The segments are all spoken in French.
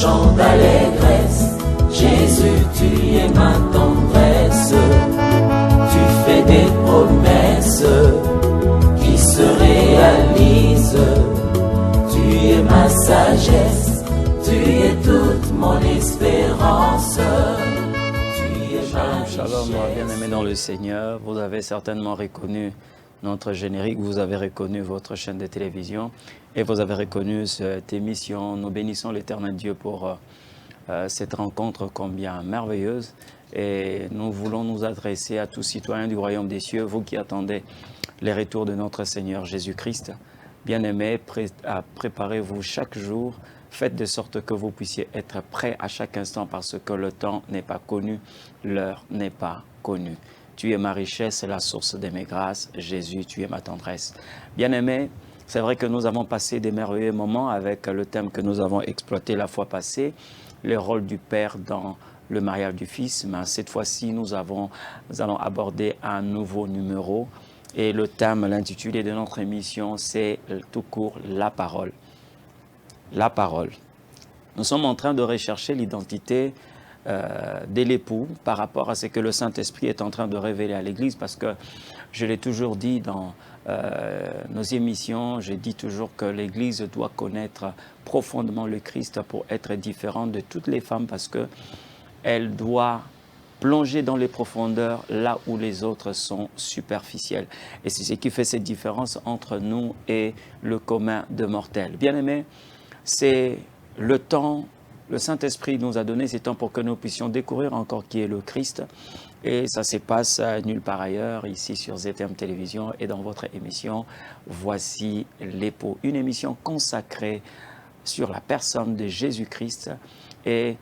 chant d'allégresse. Jésus, tu es ma tendresse. Tu fais des promesses qui se réalisent. Tu es ma sagesse. Tu es toute mon espérance. Shalom, shalom, bien-aimés dans le Seigneur. Vous avez certainement reconnu notre générique, vous avez reconnu votre chaîne de télévision et vous avez reconnu cette émission. Nous bénissons l'Éternel Dieu pour cette rencontre combien merveilleuse. Et nous voulons nous adresser à tous citoyens du royaume des cieux, vous qui attendez les retours de notre Seigneur Jésus-Christ. Bien-aimés, préparez-vous chaque jour. Faites de sorte que vous puissiez être prêts à chaque instant parce que le temps n'est pas connu, l'heure n'est pas connue. Tu es ma richesse et la source de mes grâces. Jésus, tu es ma tendresse. Bien-aimés, c'est vrai que nous avons passé des merveilleux moments avec le thème que nous avons exploité la fois passée, le rôle du Père dans le mariage du Fils. Mais cette fois-ci, nous allons aborder un nouveau numéro. Et le thème, l'intitulé de notre émission, c'est tout court la parole. La parole. Nous sommes en train de rechercher l'identité de l'époux par rapport à ce que le Saint-Esprit est en train de révéler à l'Église, parce que je l'ai toujours dit dans nos émissions, je dis toujours que l'Église doit connaître profondément le Christ pour être différente de toutes les femmes, parce qu'elle doit plonger dans les profondeurs là où les autres sont superficiels. Et c'est ce qui fait cette différence entre nous et le commun de mortels. Bien-aimés, c'est le temps, le Saint-Esprit nous a donné ces temps pour que nous puissions découvrir encore qui est le Christ. Et ça se passe nulle part ailleurs, ici sur ZTM Télévision et dans votre émission « Voici l'époux ». Une émission consacrée sur la personne de Jésus-Christ et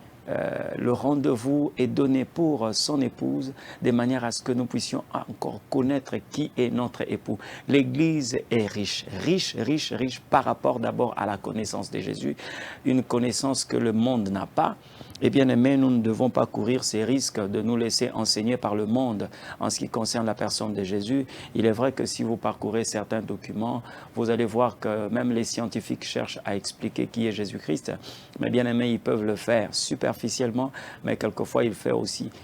le rendez-vous est donné pour son épouse de manière à ce que nous puissions encore connaître qui est notre époux. L'Église est riche, riche, riche, riche par rapport d'abord à la connaissance de Jésus, une connaissance que le monde n'a pas. Et bien aimé, nous ne devons pas courir ces risques de nous laisser enseigner par le monde en ce qui concerne la personne de Jésus. Il est vrai que si vous parcourez certains documents, vous allez voir que même les scientifiques cherchent à expliquer qui est Jésus-Christ. Mais bien aimé, ils peuvent le faire superficiellement, mais quelquefois ils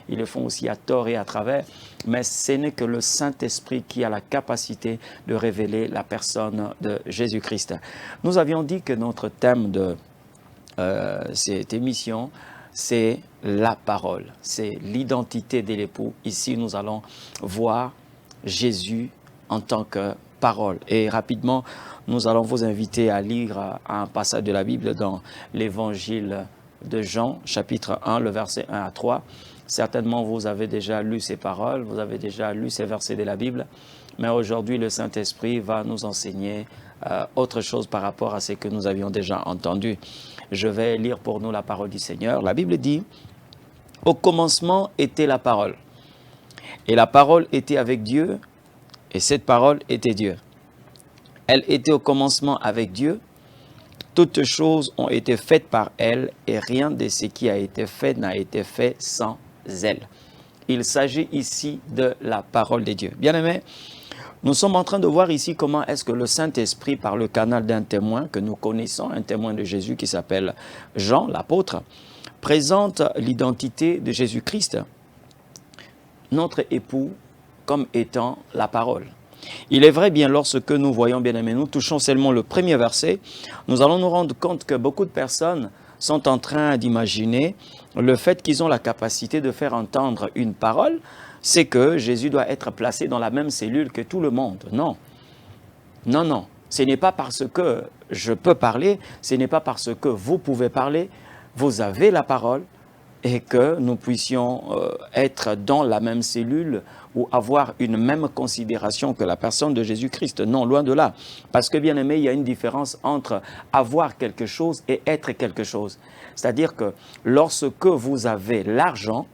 le font aussi à tort et à travers. Mais ce n'est que le Saint-Esprit qui a la capacité de révéler la personne de Jésus-Christ. Nous avions dit que notre thème de cette émission, c'est la parole, c'est l'identité de l'époux. Ici, nous allons voir Jésus en tant que parole. Et rapidement, nous allons vous inviter à lire un passage de la Bible dans l'évangile de Jean, chapitre 1, le verset 1 à 3. Certainement, vous avez déjà lu ces paroles, vous avez déjà lu ces versets de la Bible. Mais aujourd'hui, le Saint-Esprit va nous enseigner autre chose par rapport à ce que nous avions déjà entendu. Je vais lire pour nous la parole du Seigneur. La Bible dit, « Au commencement était la parole, et la parole était avec Dieu, et cette parole était Dieu. Elle était au commencement avec Dieu. Toutes choses ont été faites par elle, et rien de ce qui a été fait n'a été fait sans elle. » Il s'agit ici de la parole de Dieu. Bien-aimés, nous sommes en train de voir ici comment est-ce que le Saint-Esprit, par le canal d'un témoin que nous connaissons, un témoin de Jésus qui s'appelle Jean, l'apôtre, présente l'identité de Jésus-Christ, notre époux, comme étant la parole. Il est vrai, bien, lorsque nous voyons, bien aimés, nous touchons seulement le premier verset, nous allons nous rendre compte que beaucoup de personnes sont en train d'imaginer le fait qu'ils ont la capacité de faire entendre une parole, c'est que Jésus doit être placé dans la même cellule que tout le monde. Non, non, non. Ce n'est pas parce que je peux parler, ce n'est pas parce que vous pouvez parler, vous avez la parole et que nous puissions être dans la même cellule ou avoir une même considération que la personne de Jésus-Christ. Non, loin de là. Parce que, bien aimé, il y a une différence entre avoir quelque chose et être quelque chose. C'est-à-dire que lorsque vous avez l'argent,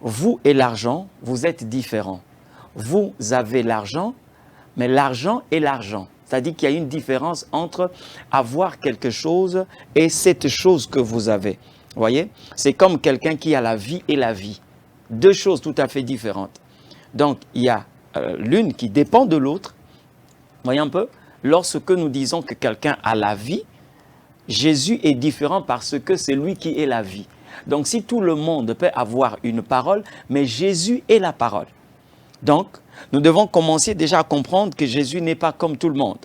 vous et l'argent, vous êtes différents. Vous avez l'argent, mais l'argent est l'argent. C'est-à-dire qu'il y a une différence entre avoir quelque chose et cette chose que vous avez. Vous voyez? C'est comme quelqu'un qui a la vie et la vie. Deux choses tout à fait différentes. Donc, il y a l'une qui dépend de l'autre. Voyez un peu? Lorsque nous disons que quelqu'un a la vie, Jésus est différent parce que c'est lui qui est la vie. Donc si tout le monde peut avoir une parole, mais Jésus est la parole. Donc, nous devons commencer déjà à comprendre que Jésus n'est pas comme tout le monde.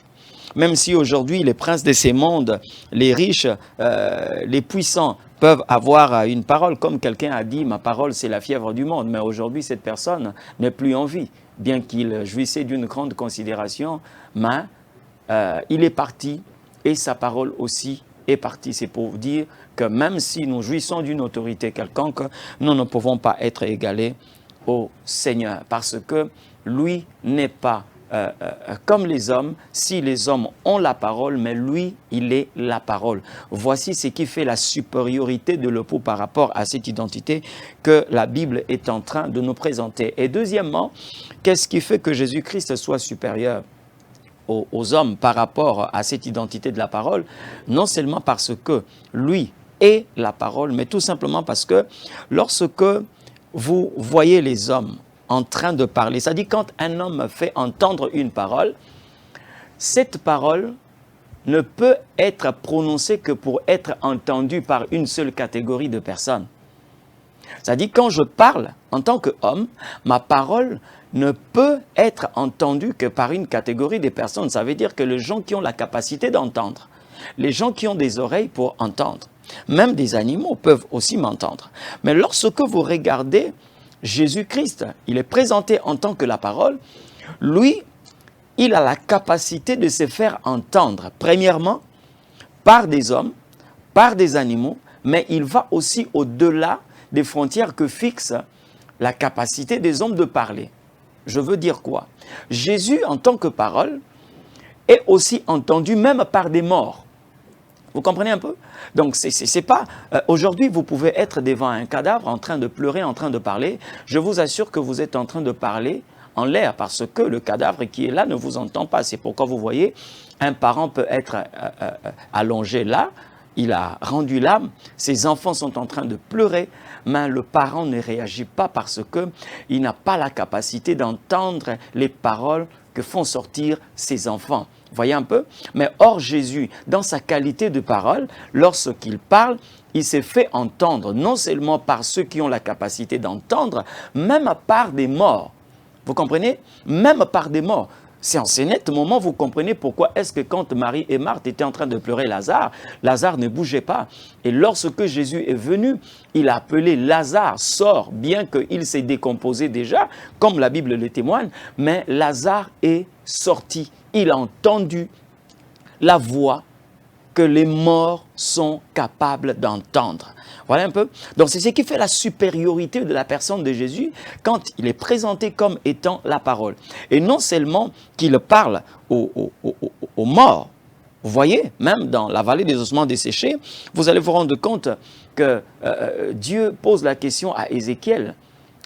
Même si aujourd'hui, les princes de ces mondes, les riches, les puissants peuvent avoir une parole, comme quelqu'un a dit, ma parole c'est la fièvre du monde. Mais aujourd'hui, cette personne n'est plus en vie, bien qu'il jouissait d'une grande considération, mais il est parti et sa parole aussi est partie. C'est pour dire que même si nous jouissons d'une autorité quelconque, nous ne pouvons pas être égalés au Seigneur, parce que lui n'est pas comme les hommes. Si les hommes ont la parole, mais lui, il est la parole. Voici ce qui fait la supériorité de l'époux par rapport à cette identité que la Bible est en train de nous présenter. Et deuxièmement, qu'est-ce qui fait que Jésus-Christ soit supérieur aux hommes par rapport à cette identité de la parole? Non seulement parce que lui est la parole, mais tout simplement parce que lorsque vous voyez les hommes en train de parler, c'est-à-dire quand un homme fait entendre une parole, cette parole ne peut être prononcée que pour être entendue par une seule catégorie de personnes. C'est-à-dire quand je parle en tant qu'homme, ma parole ne peut être entendue que par une catégorie de personnes. Ça veut dire que les gens qui ont la capacité d'entendre, les gens qui ont des oreilles pour entendre, même des animaux peuvent aussi m'entendre. Mais lorsque vous regardez Jésus-Christ, il est présenté en tant que la parole, lui, il a la capacité de se faire entendre, premièrement, par des hommes, par des animaux, mais il va aussi au-delà des frontières que fixe la capacité des hommes de parler. Je veux dire quoi? Jésus, en tant que parole, est aussi entendu même par des morts. Vous comprenez un peu? Donc, c'est pas... aujourd'hui, vous pouvez être devant un cadavre en train de pleurer, en train de parler. Je vous assure que vous êtes en train de parler en l'air parce que le cadavre qui est là ne vous entend pas. C'est pourquoi vous voyez, un parent peut être allongé là, il a rendu l'âme, ses enfants sont en train de pleurer, mais le parent ne réagit pas parce qu'il n'a pas la capacité d'entendre les paroles que font sortir ses enfants. Voyez un peu? Mais or Jésus, dans sa qualité de parole, lorsqu'il parle, il s'est fait entendre non seulement par ceux qui ont la capacité d'entendre, même par des morts. Vous comprenez? Même par des morts. C'est en ce net moment, vous comprenez pourquoi est-ce que quand Marie et Marthe étaient en train de pleurer Lazare, Lazare ne bougeait pas. Et lorsque Jésus est venu, il a appelé Lazare, sors, bien qu'il s'est décomposé déjà, comme la Bible le témoigne, mais Lazare est sorti. Il a entendu la voix que les morts sont capables d'entendre. Voilà un peu. Donc c'est ce qui fait la supériorité de la personne de Jésus quand il est présenté comme étant la parole. Et non seulement qu'il parle aux morts, vous voyez, même dans la vallée des ossements desséchés, vous allez vous rendre compte que Dieu pose la question à Ézéchiel,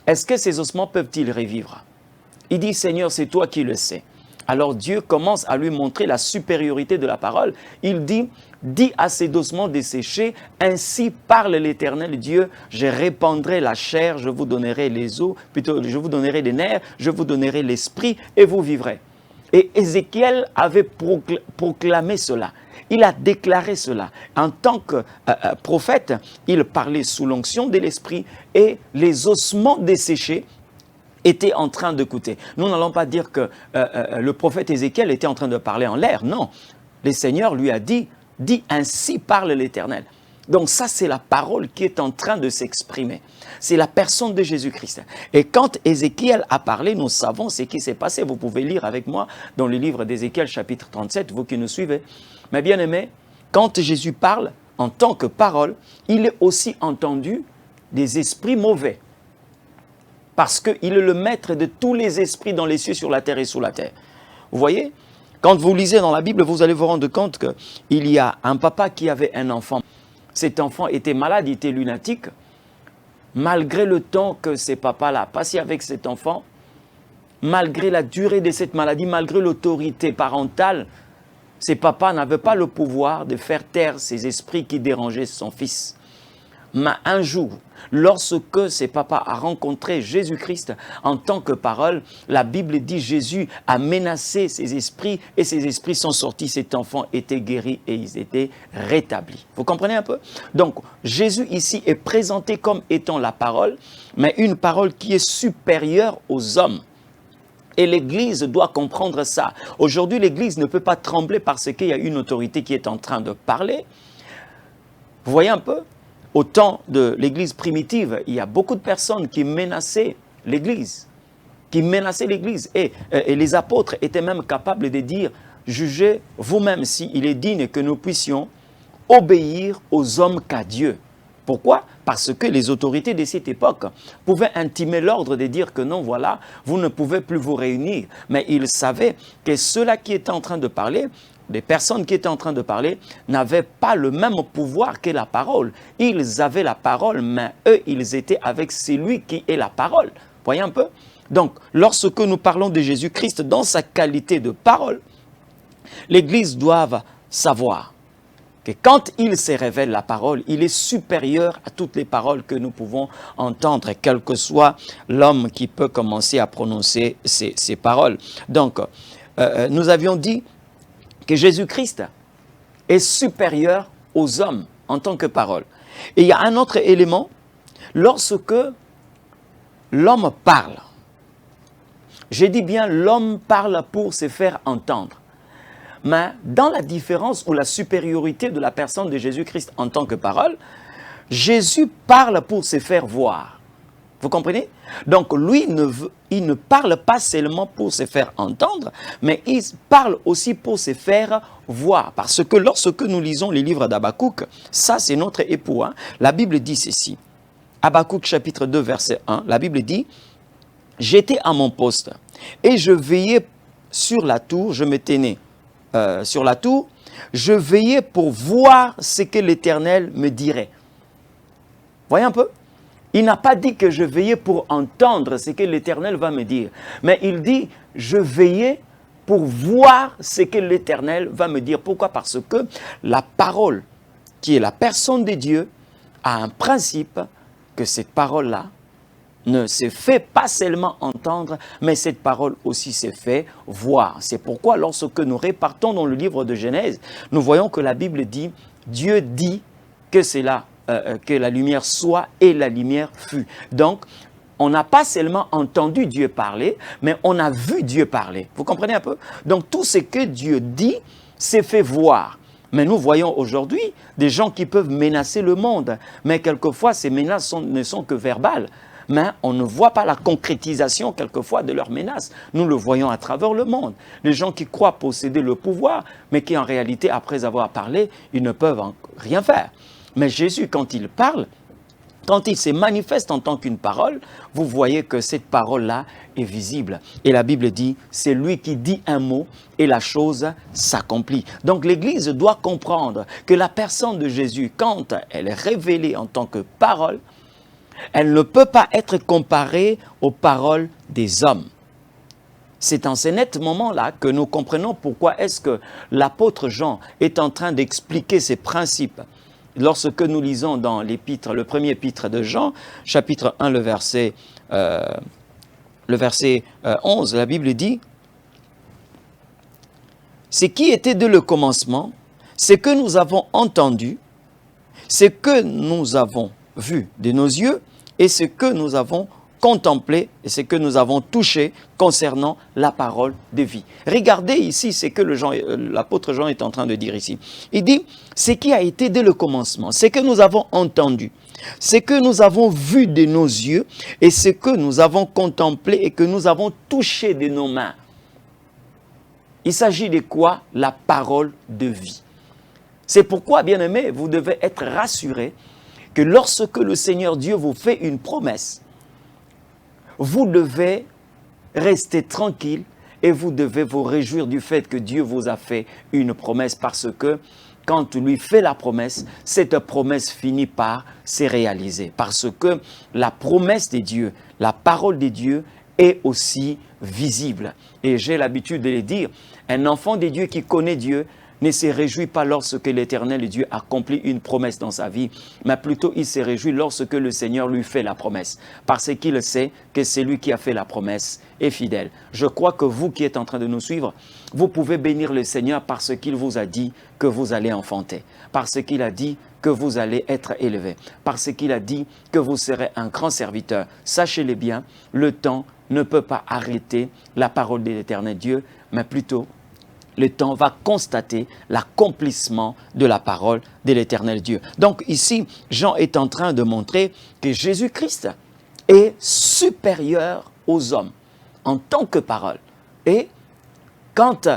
est-ce que ces ossements peuvent-ils revivre? Il dit, Seigneur, c'est toi qui le sais. Alors Dieu commence à lui montrer la supériorité de la parole. Il dit, dis à ces ossements desséchés, ainsi parle l'Éternel Dieu, je répandrai la chair, je vous donnerai les os, plutôt je vous donnerai les nerfs, je vous donnerai l'esprit et vous vivrez. Et Ézéchiel avait proclamé cela. Il a déclaré cela. En tant que prophète, il parlait sous l'onction de l'esprit et les ossements desséchés était en train d'écouter. Nous n'allons pas dire que le prophète Ézéchiel était en train de parler en l'air. Non, le Seigneur lui a dit, dis ainsi parle l'Éternel. Donc ça, c'est la parole qui est en train de s'exprimer. C'est la personne de Jésus-Christ. Et quand Ézéchiel a parlé, nous savons ce qui s'est passé. Vous pouvez lire avec moi dans le livre d'Ézéchiel, chapitre 37, vous qui nous suivez. Mais bien aimés, quand Jésus parle en tant que parole, il est aussi entendu des esprits mauvais. Parce qu'il est le maître de tous les esprits dans les cieux, sur la terre et sous la terre. Vous voyez? Quand vous lisez dans la Bible, vous allez vous rendre compte qu'il y a un papa qui avait un enfant. Cet enfant était malade, il était lunatique. Malgré le temps que ce papa-là a passé avec cet enfant, malgré la durée de cette maladie, malgré l'autorité parentale, ce papa n'avait pas le pouvoir de faire taire ces esprits qui dérangeaient son fils. Mais un jour, lorsque ses papas a rencontré Jésus-Christ en tant que parole, la Bible dit Jésus a menacé ses esprits et ces esprits sont sortis, cet enfant était guéri et ils étaient rétablis. Vous comprenez un peu? Donc Jésus ici est présenté comme étant la parole, mais une parole qui est supérieure aux hommes. Et l'Église doit comprendre ça. Aujourd'hui, l'Église ne peut pas trembler parce qu'il y a une autorité qui est en train de parler. Vous voyez un peu? Au temps de l'Église primitive, il y a beaucoup de personnes qui menaçaient l'Église. Et les apôtres étaient même capables de dire, jugez vous-même s'il est digne que nous puissions obéir aux hommes qu'à Dieu. Pourquoi? Parce que les autorités de cette époque pouvaient intimer l'ordre de dire que non, voilà, vous ne pouvez plus vous réunir. Mais ils savaient que ceux-là qui étaient en train de parler, les personnes qui étaient en train de parler, n'avaient pas le même pouvoir que la parole. Ils avaient la parole, mais eux, ils étaient avec celui qui est la parole. Voyez un peu? Donc, lorsque nous parlons de Jésus-Christ dans sa qualité de parole, l'Église doit savoir que quand il se révèle la parole, il est supérieur à toutes les paroles que nous pouvons entendre, quel que soit l'homme qui peut commencer à prononcer ces paroles. Donc, nous avions dit que Jésus-Christ est supérieur aux hommes en tant que parole. Et il y a un autre élément, lorsque l'homme parle, j'ai dit bien l'homme parle pour se faire entendre. Mais dans la différence ou la supériorité de la personne de Jésus-Christ en tant que parole, Jésus parle pour se faire voir. Vous comprenez? Donc lui, il ne parle pas seulement pour se faire entendre, mais il parle aussi pour se faire voir. Parce que lorsque nous lisons les livres d'Habakkuk, ça c'est notre époux, hein? La Bible dit ceci. Habakkuk chapitre 2 verset 1, la Bible dit « J'étais à mon poste et je veillais sur la tour, je me tenais sur la tour, je veillais pour voir ce que l'Éternel me dirait. » Voyez un peu? Il n'a pas dit que je veillais pour entendre ce que l'Éternel va me dire, mais il dit je veillais pour voir ce que l'Éternel va me dire. Pourquoi? Parce que la parole, qui est la personne de Dieu, a un principe que cette parole-là ne se fait pas seulement entendre, mais cette parole aussi se fait voir. C'est pourquoi lorsque nous repartons dans le livre de Genèse, nous voyons que la Bible dit, Dieu dit que c'est là, que la lumière soit et la lumière fut. Donc, on n'a pas seulement entendu Dieu parler, mais on a vu Dieu parler. Vous comprenez un peu? Donc, tout ce que Dieu dit, s'est fait voir. Mais nous voyons aujourd'hui des gens qui peuvent menacer le monde. Mais quelquefois, ces menaces ne sont que verbales. Mais on ne voit pas la concrétisation quelquefois de leurs menaces. Nous le voyons à travers le monde. Les gens qui croient posséder le pouvoir, mais qui en réalité, après avoir parlé, ils ne peuvent rien faire. Mais Jésus, quand il parle, quand il se manifeste en tant qu'une parole, vous voyez que cette parole-là est visible. Et la Bible dit, c'est lui qui dit un mot et la chose s'accomplit. Donc l'Église doit comprendre que la personne de Jésus, quand elle est révélée en tant que parole, elle ne peut pas être comparée aux paroles des hommes. C'est en ce net moment-là que nous comprenons pourquoi est-ce que l'apôtre Jean est en train d'expliquer ces principes. Lorsque nous lisons dans l'épître, le premier épître de Jean, chapitre 1, le verset 11, la Bible dit « Ce qui était dès le commencement, ce que nous avons entendu, ce que nous avons vu de nos yeux et ce que nous avons contemplé et ce que nous avons touché concernant la parole de vie. » Regardez ici ce que l'apôtre Jean est en train de dire ici. Il dit, ce qui a été dès le commencement, ce que nous avons entendu, ce que nous avons vu de nos yeux et ce que nous avons contemplé et que nous avons touché de nos mains. Il s'agit de quoi? La parole de vie. C'est pourquoi, bien-aimés, vous devez être rassurés que lorsque le Seigneur Dieu vous fait une promesse, vous devez rester tranquille et vous devez vous réjouir du fait que Dieu vous a fait une promesse parce que quand il lui fait la promesse, cette promesse finit par se réaliser. Parce que la promesse de Dieu, la parole de Dieu est aussi visible. Et j'ai l'habitude de le dire, un enfant de Dieu qui connaît Dieu ne se réjouit pas lorsque l'Éternel Dieu accomplit une promesse dans sa vie, mais plutôt il se réjouit lorsque le Seigneur lui fait la promesse, parce qu'il sait que c'est lui qui a fait la promesse est fidèle. Je crois que vous qui êtes en train de nous suivre, vous pouvez bénir le Seigneur parce qu'il vous a dit que vous allez enfanter, parce qu'il a dit que vous allez être élevé, parce qu'il a dit que vous serez un grand serviteur. Sachez-le bien, le temps ne peut pas arrêter la parole de l'Éternel Dieu, mais plutôt le temps va constater l'accomplissement de la parole de l'Éternel Dieu. Donc ici, Jean est en train de montrer que Jésus-Christ est supérieur aux hommes en tant que parole. Et quand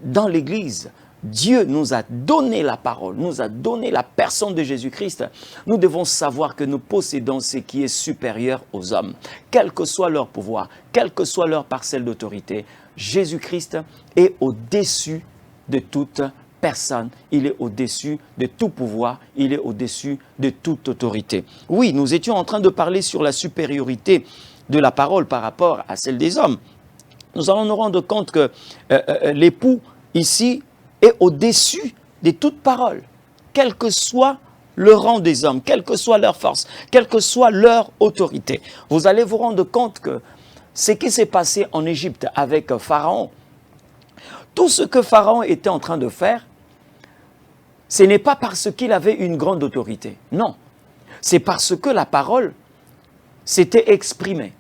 dans l'Église, Dieu nous a donné la parole, nous a donné la personne de Jésus-Christ, nous devons savoir que nous possédons ce qui est supérieur aux hommes. Quel que soit leur pouvoir, quelle que soit leur parcelle d'autorité, Jésus-Christ est au-dessus de toute personne. Il est au-dessus de tout pouvoir. Il est au-dessus de toute autorité. Oui, nous étions en train de parler sur la supériorité de la parole par rapport à celle des hommes. Nous allons nous rendre compte que l'époux, ici, est au-dessus de toute parole, quel que soit le rang des hommes, quelle que soit leur force, quelle que soit leur autorité. Vous allez vous rendre compte que ce qui s'est passé en Égypte avec Pharaon, tout ce que Pharaon était en train de faire, ce n'est pas parce qu'il avait une grande autorité. Non, c'est parce que la parole s'était exprimée.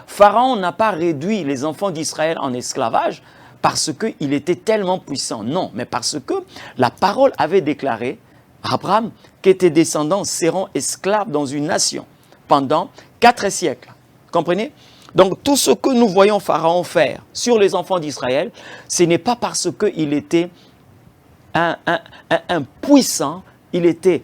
Pharaon n'a pas réduit les enfants d'Israël en esclavage parce qu'il était tellement puissant. Non, mais parce que la parole avait déclaré à Abraham que tes descendants seront esclaves dans une nation pendant 4 siècles. Comprenez? Donc tout ce que nous voyons Pharaon faire sur les enfants d'Israël, ce n'est pas parce qu'il était un puissant, il était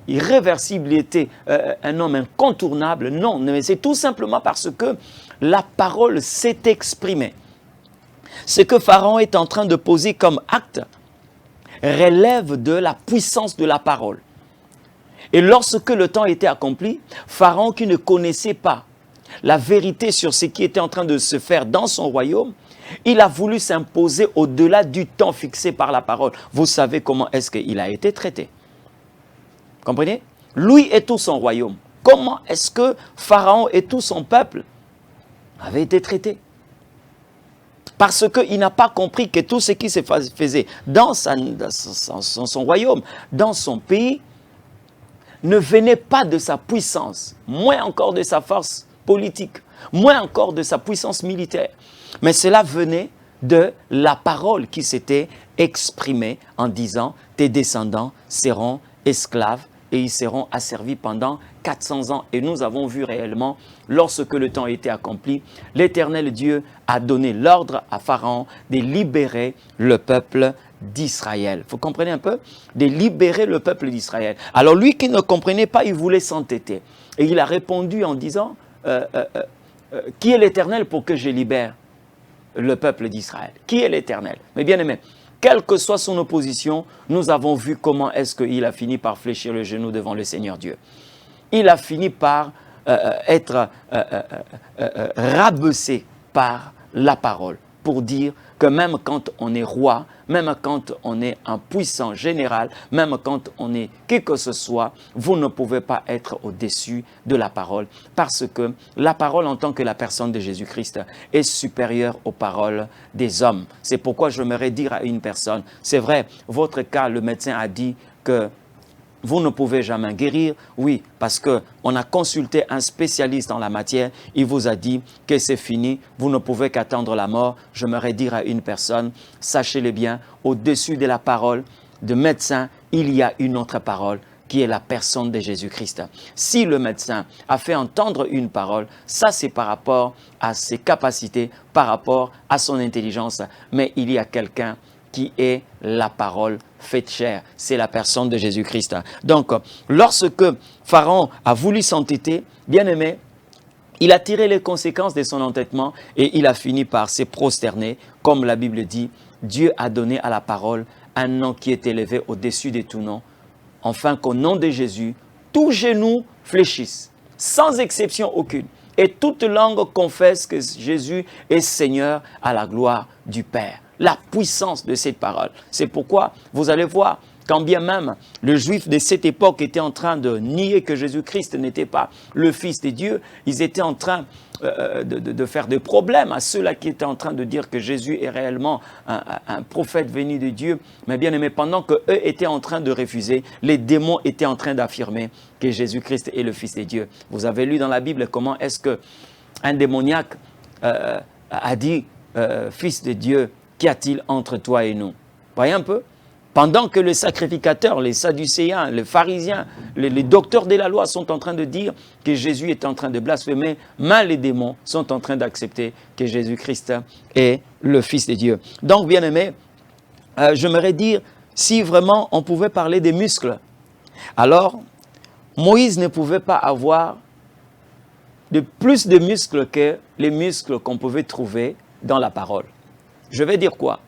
irréversible, il était un homme incontournable. Non, mais c'est tout simplement parce que la parole s'est exprimée. Ce que Pharaon est en train de poser comme acte relève de la puissance de la parole. Et lorsque le temps était accompli, Pharaon qui ne connaissait pas la vérité sur ce qui était en train de se faire dans son royaume, il a voulu s'imposer au-delà du temps fixé par la parole. Vous savez comment est-ce qu'il a été traité. Comprenez? Lui et tout son royaume. Comment est-ce que Pharaon et tout son peuple avaient été traités? Parce qu'il n'a pas compris que tout ce qui se faisait dans son royaume, dans son pays, ne venait pas de sa puissance, moins encore de sa force politique, moins encore de sa puissance militaire. Mais cela venait de la parole qui s'était exprimée en disant « Tes descendants seront esclaves et ils seront asservis pendant 400 ans. » Et nous avons vu réellement, lorsque le temps était accompli, l'Éternel Dieu a donné l'ordre à Pharaon de libérer le peuple d'Israël. Vous comprenez un peu? De libérer le peuple d'Israël. Alors lui qui ne comprenait pas, il voulait s'entêter. Et il a répondu en disant qui est l'Éternel pour que je libère le peuple d'Israël? Qui est l'Éternel? Mais bien aimé, quelle que soit son opposition, nous avons vu comment est-ce qu'il a fini par fléchir le genou devant le Seigneur Dieu. Il a fini par être rabaissé par la parole pour dire que même quand on est roi, même quand on est un puissant général, même quand on est qui que ce soit, vous ne pouvez pas être au-dessus de la parole parce que la parole en tant que la personne de Jésus-Christ est supérieure aux paroles des hommes. C'est pourquoi j'aimerais dire à une personne, c'est vrai, votre cas, le médecin a dit que vous ne pouvez jamais guérir. Oui, parce qu'on a consulté un spécialiste en la matière. Il vous a dit que c'est fini. Vous ne pouvez qu'attendre la mort. J'aimerais dire à une personne, sachez-le bien, au-dessus de la parole de médecin, il y a une autre parole qui est la personne de Jésus-Christ. Si le médecin a fait entendre une parole, ça c'est par rapport à ses capacités, par rapport à son intelligence. Mais il y a quelqu'un qui est la parole faite chair. C'est la personne de Jésus-Christ. Donc, lorsque Pharaon a voulu s'entêter, bien aimé, il a tiré les conséquences de son entêtement et il a fini par se prosterner. Comme la Bible dit, Dieu a donné à la parole un nom qui est élevé au-dessus de tout nom, afin qu'au nom de Jésus, tout genou fléchisse, sans exception aucune. Et toute langue confesse que Jésus est Seigneur à la gloire du Père. la puissance de cette parole. C'est pourquoi vous allez voir, quand bien même le juif de cette époque était en train de nier que Jésus-Christ n'était pas le Fils de Dieu, ils étaient en train de faire des problèmes à ceux-là qui étaient en train de dire que Jésus est réellement un prophète venu de Dieu. Mais bien aimé, pendant qu'eux étaient en train de refuser, les démons étaient en train d'affirmer que Jésus-Christ est le Fils de Dieu. Vous avez lu dans la Bible comment est-ce qu'un démoniaque a dit Fils de Dieu, qu'y a-t-il entre toi et nous? Voyez un peu? Pendant que les sacrificateurs, les sadducéens, les pharisiens, les docteurs de la loi sont en train de dire que Jésus est en train de blasphémer, mais les démons sont en train d'accepter que Jésus-Christ est le Fils de Dieu. Donc, bien aimé, j'aimerais dire, si vraiment on pouvait parler des muscles, alors Moïse ne pouvait pas avoir plus de muscles que les muscles qu'on pouvait trouver dans la parole. Je vais dire quoi?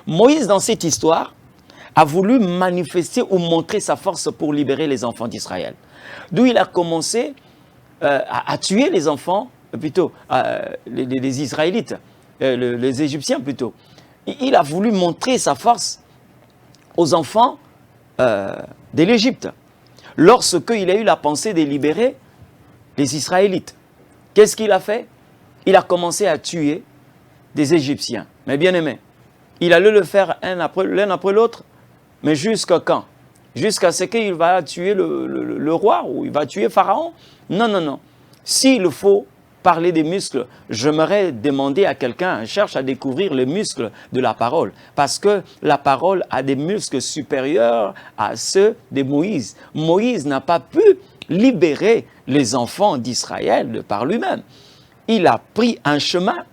Moïse, dans cette histoire, a voulu manifester ou montrer sa force pour libérer les enfants d'Israël. D'où il a commencé à tuer les enfants, plutôt les Israélites, les Égyptiens plutôt. Il a voulu montrer sa force aux enfants de l'Égypte. Lorsqu'il a eu la pensée de libérer les Israélites, qu'est-ce qu'il a fait? Il a commencé à tuer des Égyptiens. Mais bien aimé, il allait le faire l'un après l'autre. Mais jusqu'à quand? Jusqu'à ce qu'il va tuer le roi ou il va tuer Pharaon? Non, non, non. S'il faut parler des muscles, j'aimerais demander à quelqu'un, cherche à découvrir les muscles de la parole. Parce que la parole a des muscles supérieurs à ceux de Moïse. Moïse n'a pas pu libérer les enfants d'Israël de par lui-même. Il a pris un chemin.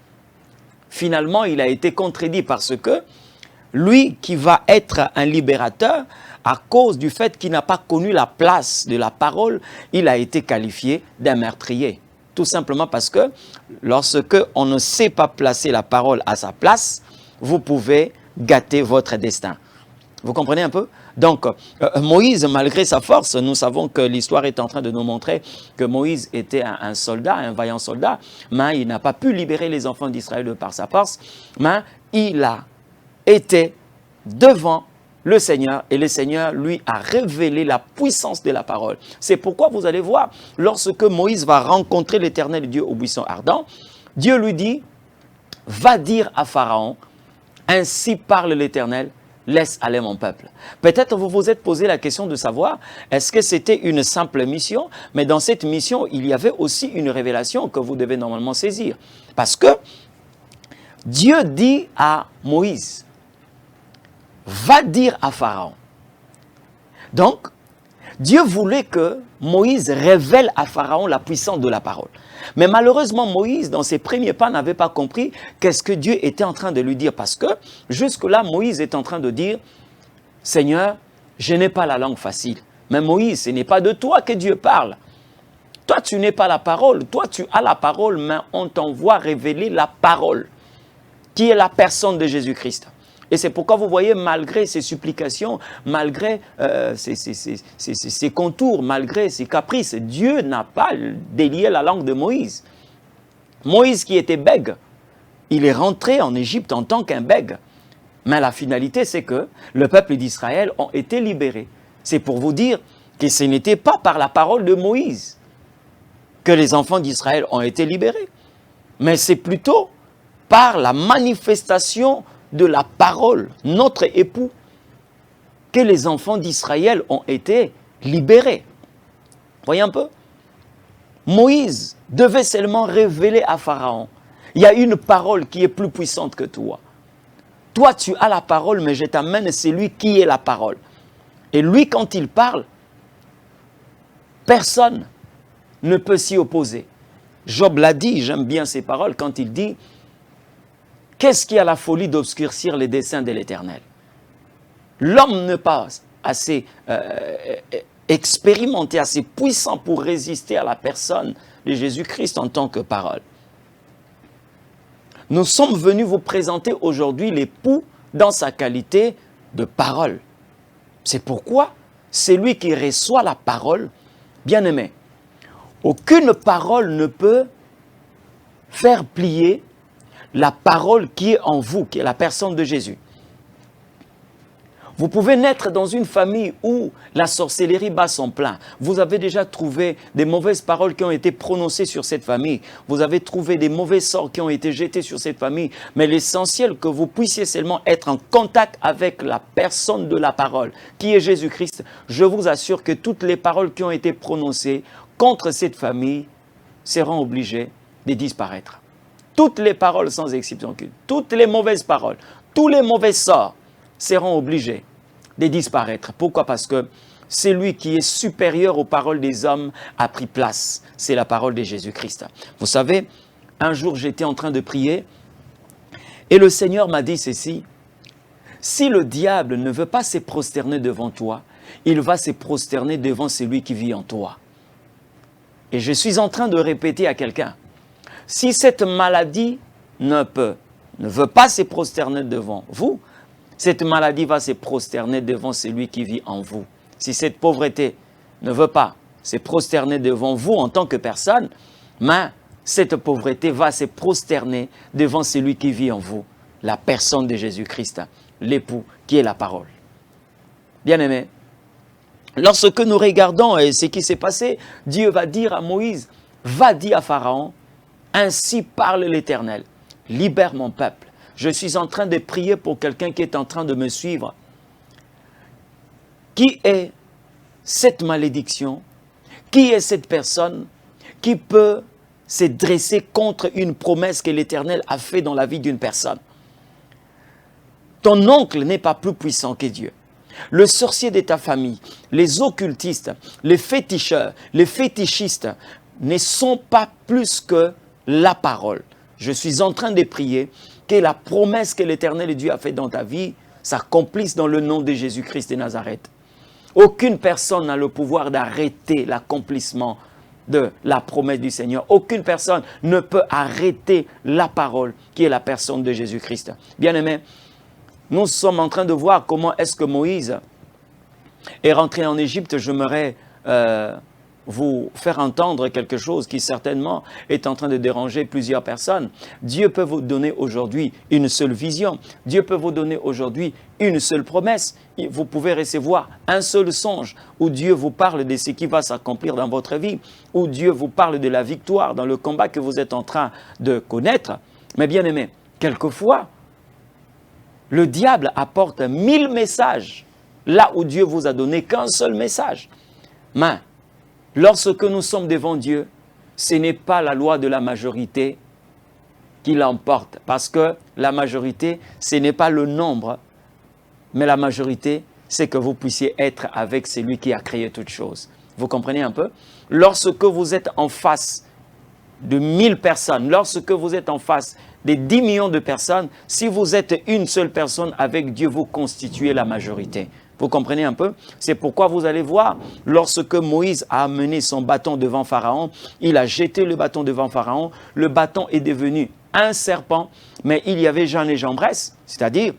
Finalement, il a été contredit parce que lui qui va être un libérateur, à cause du fait qu'il n'a pas connu la place de la parole, il a été qualifié d'un meurtrier. Tout simplement parce que lorsque on ne sait pas placer la parole à sa place, vous pouvez gâter votre destin. Vous comprenez un peu? Donc, Moïse, malgré sa force, nous savons que l'histoire est en train de nous montrer que Moïse était un soldat, un vaillant soldat, mais il n'a pas pu libérer les enfants d'Israël par sa force, mais il a était devant le Seigneur et le Seigneur lui a révélé la puissance de la parole. C'est pourquoi vous allez voir, lorsque Moïse va rencontrer l'Éternel Dieu au buisson ardent, Dieu lui dit, va dire à Pharaon, ainsi parle l'Éternel, laisse aller mon peuple. Peut-être vous vous êtes posé la question de savoir, est-ce que c'était une simple mission? Mais dans cette mission, il y avait aussi une révélation que vous devez normalement saisir. Parce que Dieu dit à Moïse, va dire à Pharaon. Donc, Dieu voulait que Moïse révèle à Pharaon la puissance de la parole. Mais malheureusement, Moïse, dans ses premiers pas, n'avait pas compris qu'est-ce que Dieu était en train de lui dire. Parce que jusque-là, Moïse est en train de dire, Seigneur, je n'ai pas la langue facile. Mais Moïse, ce n'est pas de toi que Dieu parle. Toi, tu n'es pas la parole. Toi, tu as la parole, mais on t'envoie révéler la parole, qui est la personne de Jésus-Christ. Et c'est pourquoi vous voyez, malgré ses supplications, malgré ses contours, malgré ses caprices, Dieu n'a pas délié la langue de Moïse. Moïse qui était bègue, il est rentré en Égypte en tant qu'un bègue. Mais la finalité, c'est que le peuple d'Israël ont été libérés. C'est pour vous dire que ce n'était pas par la parole de Moïse que les enfants d'Israël ont été libérés. Mais c'est plutôt par la manifestation de la parole, notre époux, que les enfants d'Israël ont été libérés. Voyez un peu? Moïse devait seulement révéler à Pharaon, il y a une parole qui est plus puissante que toi. Toi, tu as la parole, mais je t'amène celui qui est la parole. Et lui, quand il parle, personne ne peut s'y opposer. Job l'a dit, j'aime bien ses paroles, quand il dit « Qu'est-ce qui a la folie d'obscurcir les desseins de l'Éternel » L'homme n'est pas assez expérimenté, assez puissant pour résister à la personne de Jésus-Christ en tant que parole. Nous sommes venus vous présenter aujourd'hui l'époux dans sa qualité de parole. C'est pourquoi celui qui reçoit la parole, bien aimé, aucune parole ne peut faire plier la parole qui est en vous, qui est la personne de Jésus. Vous pouvez naître dans une famille où la sorcellerie bat son plein. Vous avez déjà trouvé des mauvaises paroles qui ont été prononcées sur cette famille. Vous avez trouvé des mauvais sorts qui ont été jetés sur cette famille. Mais l'essentiel, que vous puissiez seulement être en contact avec la personne de la parole, qui est Jésus-Christ. Je vous assure que toutes les paroles qui ont été prononcées contre cette famille seront obligées de disparaître. Toutes les paroles sans exception, toutes les mauvaises paroles, tous les mauvais sorts seront obligés de disparaître. Pourquoi? Parce que celui qui est supérieur aux paroles des hommes a pris place. C'est la parole de Jésus-Christ. Vous savez, un jour j'étais en train de prier et le Seigneur m'a dit ceci: si le diable ne veut pas se prosterner devant toi, il va se prosterner devant celui qui vit en toi. Et je suis en train de répéter à quelqu'un: si cette maladie ne veut pas se prosterner devant vous, cette maladie va se prosterner devant celui qui vit en vous. Si cette pauvreté ne veut pas se prosterner devant vous en tant que personne, mais cette pauvreté va se prosterner devant celui qui vit en vous, la personne de Jésus-Christ, l'époux qui est la parole. Bien-aimés, lorsque nous regardons ce qui s'est passé, Dieu va dire à Moïse: va dire à Pharaon, ainsi parle l'Éternel, libère mon peuple. Je suis en train de prier pour quelqu'un qui est en train de me suivre. Qui est cette malédiction? Qui est cette personne qui peut se dresser contre une promesse que l'Éternel a faite dans la vie d'une personne? Ton oncle n'est pas plus puissant que Dieu. Le sorcier de ta famille, les occultistes, les féticheurs, les fétichistes ne sont pas plus que la parole. Je suis en train de prier que la promesse que l'Éternel Dieu a faite dans ta vie s'accomplisse dans le nom de Jésus-Christ de Nazareth. Aucune personne n'a le pouvoir d'arrêter l'accomplissement de la promesse du Seigneur. Aucune personne ne peut arrêter la parole qui est la personne de Jésus-Christ. Bien-aimés, nous sommes en train de voir comment est-ce que Moïse est rentré en Égypte. J'aimerais vous faire entendre quelque chose qui certainement est en train de déranger plusieurs personnes. Dieu peut vous donner aujourd'hui une seule vision. Dieu peut vous donner aujourd'hui une seule promesse. Vous pouvez recevoir un seul songe où Dieu vous parle de ce qui va s'accomplir dans votre vie, où Dieu vous parle de la victoire dans le combat que vous êtes en train de connaître. Mais bien aimé, quelquefois, le diable apporte 1000 messages là où Dieu vous a donné qu'un seul message. Mais lorsque nous sommes devant Dieu, ce n'est pas la loi de la majorité qui l'emporte. Parce que la majorité, ce n'est pas le nombre, mais la majorité, c'est que vous puissiez être avec celui qui a créé toutes choses. Vous comprenez un peu? Lorsque vous êtes en face de 1000 personnes, lorsque vous êtes en face de 10 millions de personnes, si vous êtes une seule personne avec Dieu, vous constituez la majorité. Vous comprenez un peu? C'est pourquoi vous allez voir, lorsque Moïse a amené son bâton devant Pharaon, il a jeté le bâton devant Pharaon, le bâton est devenu un serpent, mais il y avait Jeanne et Jambres, c'est-à-dire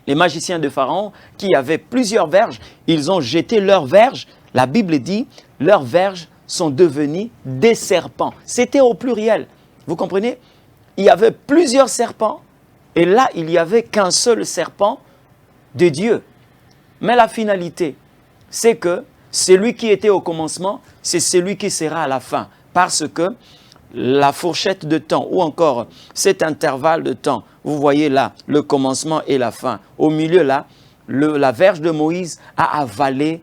les magiciens de Pharaon qui avaient plusieurs verges, ils ont jeté leurs verges, la Bible dit, leurs verges sont devenues des serpents. C'était au pluriel, vous comprenez? Il y avait plusieurs serpents, et là, il n'y avait qu'un seul serpent de Dieu. Mais la finalité, c'est que celui qui était au commencement, c'est celui qui sera à la fin. Parce que la fourchette de temps, ou encore cet intervalle de temps, vous voyez là, le commencement et la fin. Au milieu là, la verge de Moïse a avalé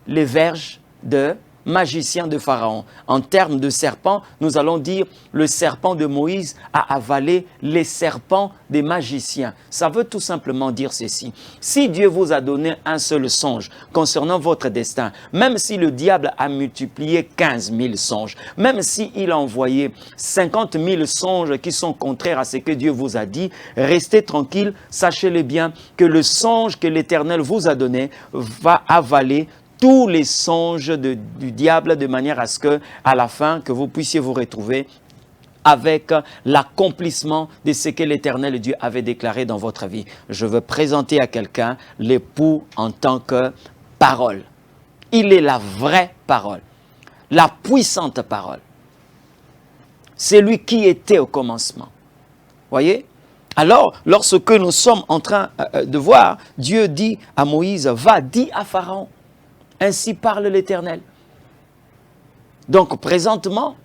les verges de magicien de Pharaon. En termes de serpent, nous allons dire le serpent de Moïse a avalé les serpents des magiciens. Ça veut tout simplement dire ceci. Si Dieu vous a donné un seul songe concernant votre destin, même si le diable a multiplié 15 000 songes, même s'il a envoyé 50 000 songes qui sont contraires à ce que Dieu vous a dit, restez tranquille, sachez-le bien que le songe que l'Éternel vous a donné va avaler tous les songes du diable, de manière à ce que, à la fin, que vous puissiez vous retrouver avec l'accomplissement de ce que l'Éternel Dieu avait déclaré dans votre vie. Je veux présenter à quelqu'un l'époux en tant que parole. Il est la vraie parole, la puissante parole. C'est lui qui était au commencement. Voyez? Alors, lorsque nous sommes en train de voir, Dieu dit à Moïse, va, dis à Pharaon, ainsi parle l'Éternel. Donc, présentement,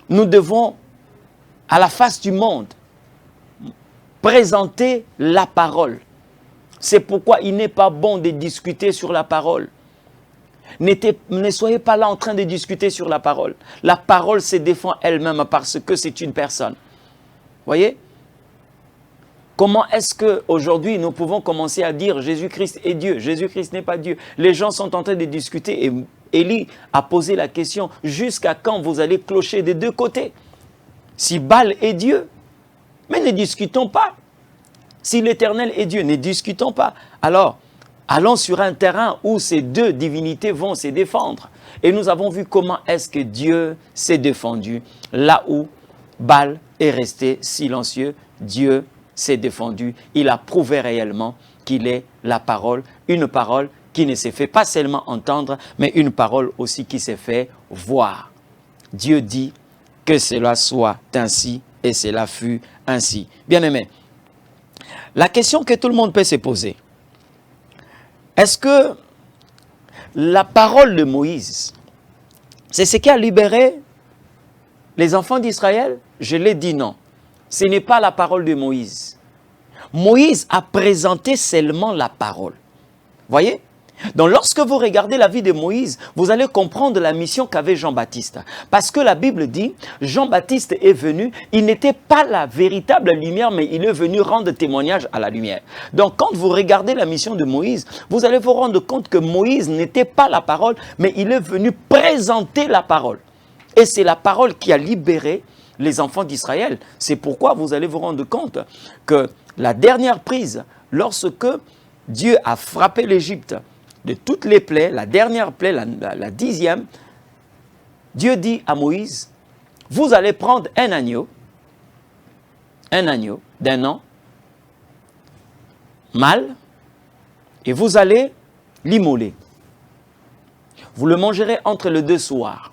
nous devons, à la face du monde, présenter la parole. C'est pourquoi il n'est pas bon de discuter sur la parole. Ne soyez pas là en train de discuter sur la parole. La parole se défend elle-même parce que c'est une personne. Voyez? Comment est-ce qu'aujourd'hui nous pouvons commencer à dire Jésus-Christ est Dieu? Jésus-Christ n'est pas Dieu. Les gens sont en train de discuter et Élie a posé la question, jusqu'à quand vous allez clocher des deux côtés? Si Baal est Dieu, mais ne discutons pas. Si l'Éternel est Dieu, ne discutons pas. Alors, allons sur un terrain où ces deux divinités vont se défendre. Et nous avons vu comment est-ce que Dieu s'est défendu. Là où Baal est resté silencieux, Dieu s'est défendu. Il a prouvé réellement qu'il est la parole. Une parole qui ne s'est fait pas seulement entendre, mais une parole aussi qui s'est fait voir. Dieu dit que cela soit ainsi et cela fut ainsi. Bien-aimés, la question que tout le monde peut se poser, est-ce que la parole de Moïse, c'est ce qui a libéré les enfants d'Israël? Je l'ai dit non. Ce n'est pas la parole de Moïse. Moïse a présenté seulement la parole. Voyez? Donc lorsque vous regardez la vie de Moïse, vous allez comprendre la mission qu'avait Jean-Baptiste. Parce que la Bible dit, Jean-Baptiste est venu, il n'était pas la véritable lumière, mais il est venu rendre témoignage à la lumière. Donc quand vous regardez la mission de Moïse, vous allez vous rendre compte que Moïse n'était pas la parole, mais il est venu présenter la parole. Et c'est la parole qui a libéré les enfants d'Israël. C'est pourquoi vous allez vous rendre compte que la dernière prise, lorsque Dieu a frappé l'Égypte de toutes les plaies, la dernière plaie, la 10e, Dieu dit à Moïse, vous allez prendre un agneau d'un an, mâle, et vous allez l'immoler. Vous le mangerez entre les deux soirs.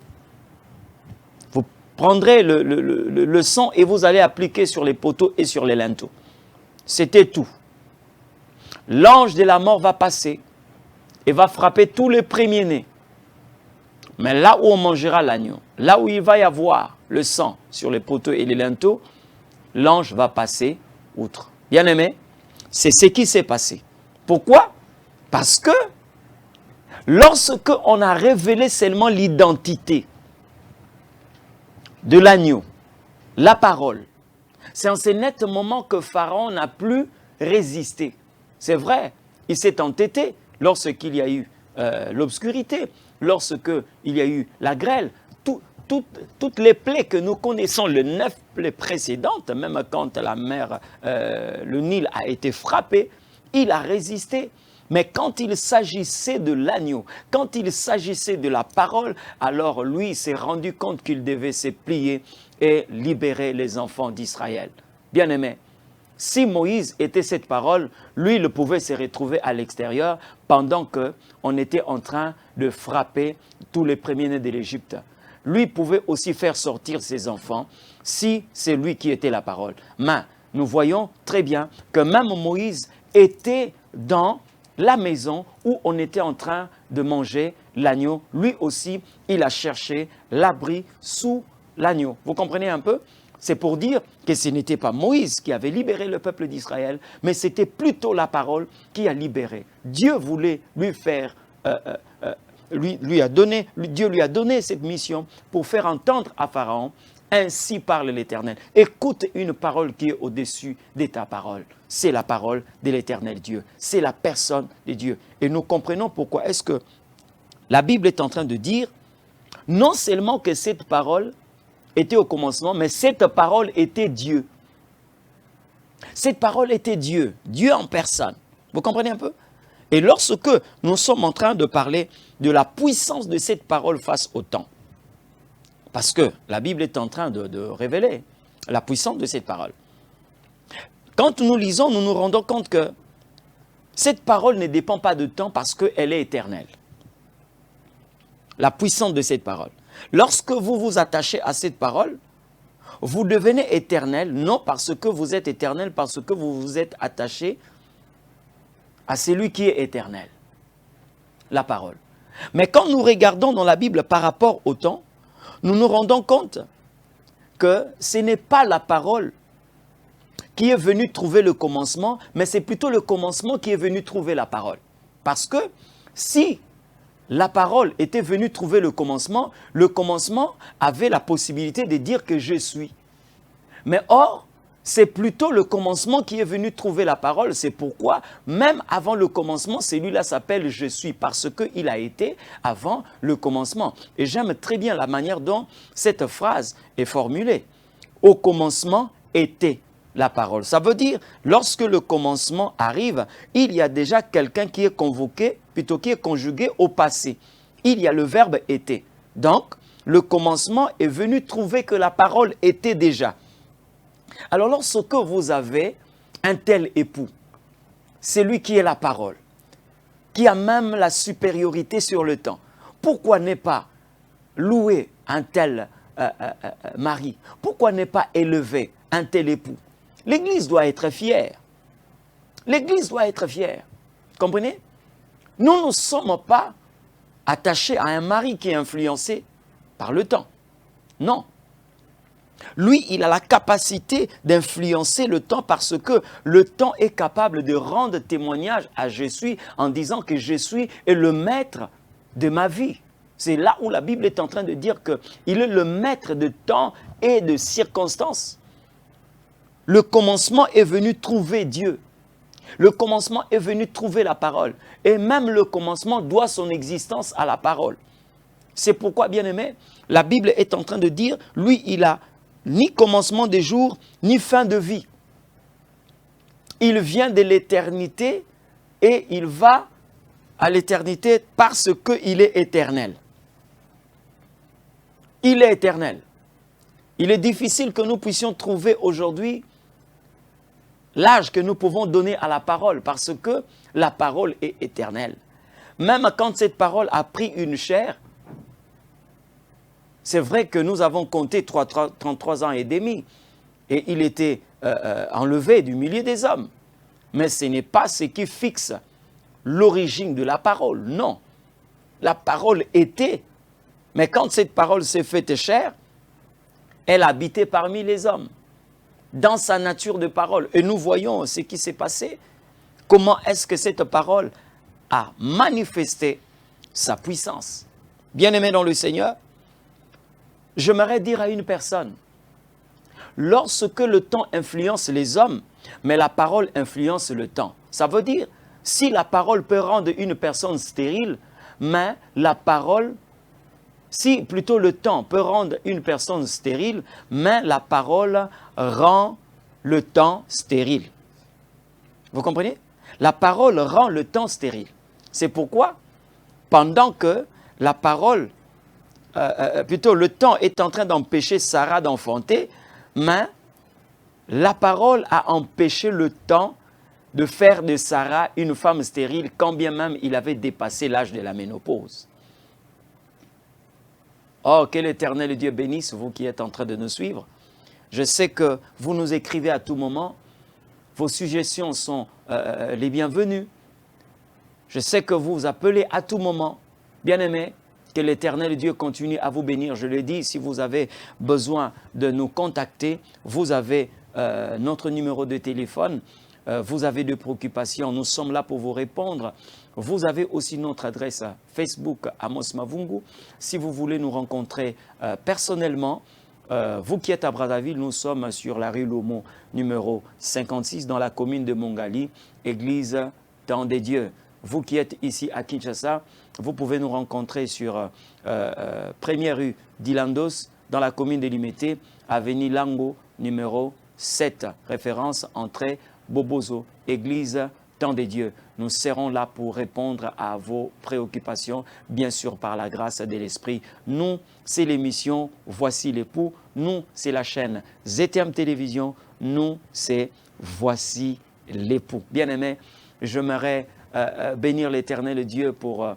Vous prendrez le sang et vous allez appliquer sur les poteaux et sur les linteaux. C'était tout. L'ange de la mort va passer et va frapper tous les premiers-nés. Mais là où on mangera l'agneau, là où il va y avoir le sang sur les poteaux et les linteaux, l'ange va passer outre. Bien aimé, c'est ce qui s'est passé. Pourquoi? Parce que lorsque on a révélé seulement l'identité de l'agneau, la parole, c'est en ce net moment que Pharaon n'a plus résisté. C'est vrai, il s'est entêté lorsqu'il y a eu l'obscurité, lorsqu'il y a eu la grêle, toutes les plaies que nous connaissons, les 9 plaies précédentes, même quand la mer, le Nil a été frappé, il a résisté. Mais quand il s'agissait de l'agneau, quand il s'agissait de la parole, alors lui s'est rendu compte qu'il devait se plier et libérer les enfants d'Israël. Bien-aimés, si Moïse était cette parole, lui, il pouvait se retrouver à l'extérieur pendant qu'on était en train de frapper tous les premiers-nés de l'Égypte. Lui pouvait aussi faire sortir ses enfants si c'est lui qui était la parole. Mais nous voyons très bien que même Moïse était dans la maison où on était en train de manger l'agneau. Lui aussi, il a cherché l'abri sous l'agneau. Vous comprenez un peu? C'est pour dire que ce n'était pas Moïse qui avait libéré le peuple d'Israël, mais c'était plutôt la parole qui a libéré. Dieu voulait lui faire, Dieu lui a donné cette mission pour faire entendre à Pharaon, ainsi parle l'Éternel. Écoute une parole qui est au-dessus de ta parole. C'est la parole de l'Éternel Dieu. C'est la personne de Dieu. Et nous comprenons pourquoi est-ce que la Bible est en train de dire, non seulement que cette parole était au commencement, mais cette parole était Dieu. Cette parole était Dieu, Dieu en personne. Vous comprenez un peu? Et lorsque nous sommes en train de parler de la puissance de cette parole face au temps, parce que la Bible est en train de révéler la puissance de cette parole. Quand nous lisons, nous nous rendons compte que cette parole ne dépend pas de temps parce qu'elle est éternelle. La puissance de cette parole. Lorsque vous vous attachez à cette parole, vous devenez éternel, non parce que vous êtes éternel, parce que vous vous êtes attaché à celui qui est éternel, la parole. Mais quand nous regardons dans la Bible par rapport au temps, nous nous rendons compte que ce n'est pas la parole qui est venue trouver le commencement, mais c'est plutôt le commencement qui est venu trouver la parole. Parce que si la parole était venue trouver le commencement avait la possibilité de dire que je suis. Mais or, c'est plutôt le commencement qui est venu trouver la parole. C'est pourquoi, même avant le commencement, celui-là s'appelle « je suis » parce qu'il a été avant le commencement. Et j'aime très bien la manière dont cette phrase est formulée. Au commencement était la parole. Ça veut dire, lorsque le commencement arrive, il y a déjà quelqu'un qui est convoqué, plutôt qui est conjugué au passé. Il y a le verbe « était ». Donc, le commencement est venu trouver que la parole était déjà. Alors, lorsque vous avez un tel époux, c'est lui qui est la parole, qui a même la supériorité sur le temps, pourquoi ne pas louer un tel mari? Pourquoi ne pas élever un tel époux? L'Église doit être fière. L'Église doit être fière. Comprenez? Nous ne sommes pas attachés à un mari qui est influencé par le temps. Non. Lui, il a la capacité d'influencer le temps parce que le temps est capable de rendre témoignage à je suis en disant que je suis est le maître de ma vie. C'est là où la Bible est en train de dire qu'il est le maître de temps et de circonstances. Le commencement est venu trouver Dieu. Le commencement est venu trouver la parole. Et même le commencement doit son existence à la parole. C'est pourquoi, bien-aimé, la Bible est en train de dire, lui, il a ni commencement des jours, ni fin de vie. Il vient de l'éternité et il va à l'éternité parce qu'il est éternel. Il est éternel. Il est difficile que nous puissions trouver aujourd'hui l'âge que nous pouvons donner à la parole parce que la parole est éternelle. Même quand cette parole a pris une chair, c'est vrai que nous avons compté 33 ans et demi et il était enlevé du milieu des hommes. Mais ce n'est pas ce qui fixe l'origine de la parole, non. La parole était, mais quand cette parole s'est faite chair, elle habitait parmi les hommes, dans sa nature de parole. Et nous voyons ce qui s'est passé, comment est-ce que cette parole a manifesté sa puissance. Bien-aimé dans le Seigneur, j'aimerais dire à une personne, lorsque le temps influence les hommes, mais la parole influence le temps. Ça veut dire, si la parole peut rendre une personne stérile, mais la parole, si plutôt le temps peut rendre une personne stérile, mais la parole rend le temps stérile. Vous comprenez? La parole rend le temps stérile. C'est pourquoi, pendant que la parole plutôt le temps est en train d'empêcher Sarah d'enfanter, mais la parole a empêché le temps de faire de Sarah une femme stérile, quand bien même il avait dépassé l'âge de la ménopause. Oh, que l'Éternel Dieu bénisse vous qui êtes en train de nous suivre. Je sais que vous nous écrivez à tout moment, vos suggestions sont les bienvenues. Je sais que vous appelez à tout moment, bien-aimés. Que l'Éternel Dieu continue à vous bénir. Je le dis, si vous avez besoin de nous contacter, vous avez notre numéro de téléphone, vous avez des préoccupations, nous sommes là pour vous répondre. Vous avez aussi notre adresse Facebook Amos Mavungu. Si vous voulez nous rencontrer personnellement, vous qui êtes à Brazzaville, nous sommes sur la rue Lomo, numéro 56, dans la commune de Mongali, église Temps des Dieux. Vous qui êtes ici à Kinshasa, vous pouvez nous rencontrer sur première rue d'Ilandos, dans la commune de Limete, avenue Lango, numéro 7, référence entrée Bobozo, église Temps des Dieux. Nous serons là pour répondre à vos préoccupations, bien sûr par la grâce de l'Esprit. Nous, c'est l'émission Voici l'époux. Nous, c'est la chaîne ZTM Télévision. Nous, c'est Voici l'époux. Bien-aimés, j'aimerais bénir l'Éternel Dieu pour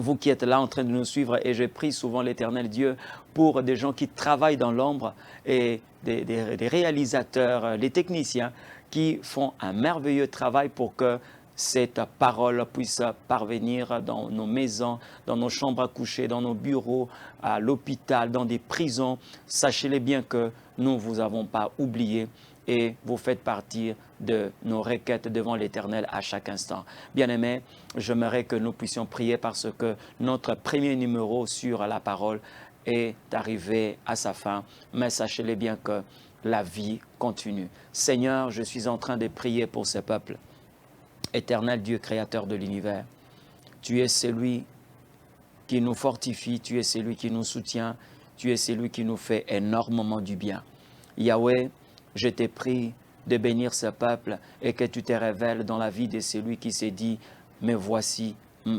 vous qui êtes là en train de nous suivre, et je prie souvent l'Éternel Dieu pour des gens qui travaillent dans l'ombre et des réalisateurs, les techniciens qui font un merveilleux travail pour que cette parole puisse parvenir dans nos maisons, dans nos chambres à coucher, dans nos bureaux, à l'hôpital, dans des prisons. Sachez-les bien que nous ne vous avons pas oublié et vous faites partie de nos requêtes devant l'Éternel à chaque instant. Bien-aimés, j'aimerais que nous puissions prier parce que notre premier numéro sur la parole est arrivé à sa fin. Mais sachez-les bien que la vie continue. Seigneur, je suis en train de prier pour ce peuple. Éternel Dieu, créateur de l'univers, tu es celui qui nous fortifie, tu es celui qui nous soutient, tu es celui qui nous fait énormément du bien. Yahweh, je t'ai prie de bénir ce peuple et que tu te révèles dans la vie de celui qui s'est dit, mais voici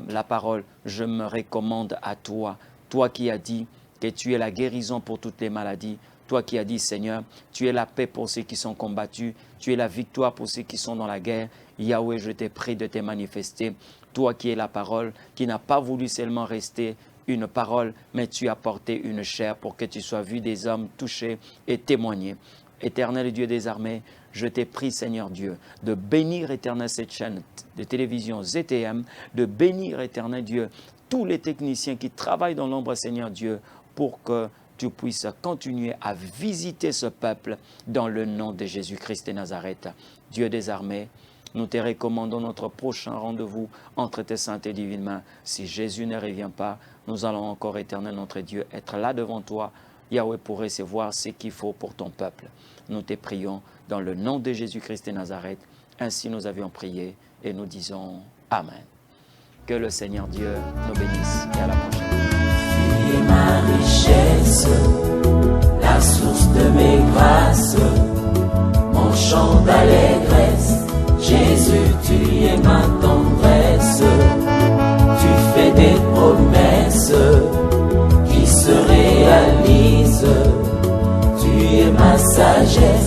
la parole, je me recommande à toi. Toi qui as dit que tu es la guérison pour toutes les maladies. Toi qui as dit, Seigneur, tu es la paix pour ceux qui sont combattus, tu es la victoire pour ceux qui sont dans la guerre. Yahweh, je te prie de te manifester. Toi qui es la parole, qui n'a pas voulu seulement rester une parole, mais tu as porté une chair pour que tu sois vu des hommes touchés et témoigner. Éternel Dieu des armées, je t'ai prie, Seigneur Dieu, de bénir, Éternel, cette chaîne de télévision ZTM, de bénir, Éternel Dieu, tous les techniciens qui travaillent dans l'ombre, Seigneur Dieu, pour que tu puisses continuer à visiter ce peuple dans le nom de Jésus-Christ de Nazareth. Dieu des armées, nous te recommandons notre prochain rendez-vous entre tes saintes et divines mains. Si Jésus ne revient pas, nous allons encore, Éternel notre Dieu, être là devant toi, Yahweh, pour recevoir ce qu'il faut pour ton peuple. Nous te prions dans le nom de Jésus-Christ de Nazareth. Ainsi nous avions prié et nous disons Amen. Que le Seigneur Dieu nous bénisse et à la prochaine. Tu es ma richesse, la source de mes grâces, mon chant d'allégresse. Jésus, tu es ma tendresse, tu fais des promesses qui se réalisent, tu es ma sagesse.